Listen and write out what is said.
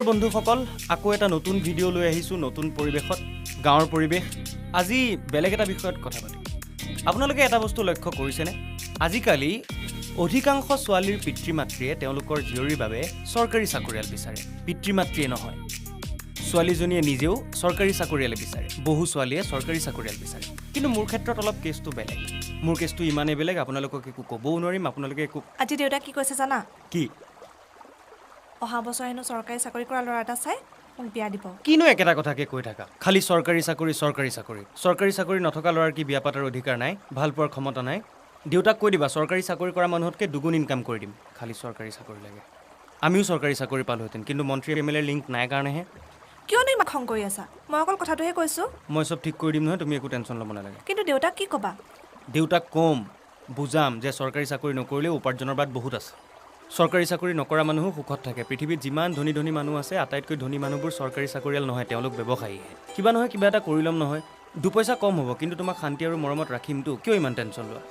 বন্ধুসকল আকৌ এটা নতুন ভিডিঅ' লৈ আহিছোঁ নতুন পৰিৱেশত গাঁৱৰ পৰিৱেশ আজি বেলেগ এটা বিষয়ত কথা পাতিম আপোনালোকে এটা বস্তু লক্ষ্য কৰিছেনে আজিকালি অধিকাংশ ছোৱালীৰ পিতৃ মাতৃয়ে তেওঁলোকৰ জীয়ৰীৰ বাবে চৰকাৰী চাকৰিয়াল বিচাৰে পিতৃ মাতৃয়ে নহয় ছোৱালীজনীয়ে নিজেও চৰকাৰী চাকৰিয়ালে বিচাৰে বহু ছোৱালীয়ে চৰকাৰী চাকৰিয়াল বিচাৰে কিন্তু মোৰ ক্ষেত্ৰত অলপ কেছটো বেলেগ মোৰ কেছটো ইমানেই বেলেগ আপোনালোকক একো ক'বও নোৱাৰিম আপোনালোকে একো আজি দেউতা কি কৈছে জানা কি অহা বছৰ হেনো চৰকাৰী চাকৰি কৰা ল'ৰা এটা চাই মোক বিয়া দিব কিনো একেটা কথাকে কৈ থাকা খালি চৰকাৰী চাকৰি নথকা ল'ৰাৰ কি বিয়া পাতাৰ অধিকাৰ নাই ভাল পোৱাৰ ক্ষমতা নাই দেউতাক কৈ দিবা চৰকাৰী চাকৰি কৰা মানুহতকৈ দুগুণ ইনকাম কৰি দিম খালি চৰকাৰী চাকৰি লাগে আমিও চৰকাৰী চাকৰি পালোহেঁতেন কিন্তু মন্ত্ৰী MLA লিংক নাই কাৰণেহে কিয়নো ইমান খং কৰি আছা মই অকল কথাটোহে কৈছোঁ মই চব ঠিক কৰি দিম নহয় তুমি একো টেনশ্যন ল'ব নালাগে কিন্তু দেউতাক কি ক'বা দেউতাক কম বুজাম যে চৰকাৰী চাকৰি নকৰিলেও উপাৰ্জনৰ বাট বহুত আছে চৰকাৰী চাকৰি নকৰা মানুহো সুখত থাকে পৃথিৱীত যিমান ধনী ধনী মানুহ আছে আটাইতকৈ ধনী মানুহবোৰ চৰকাৰী চাকৰিয়াল নহয় তেওঁলোক ব্যৱসায়ীহে কিবা নহয় কিবা এটা কৰি ল'ম নহয় দুপইচা কম হ'ব কিন্তু তোমাক শান্তি আৰু মৰমত ৰাখিমতো কিয় ইমান টেনশ্যন লোৱা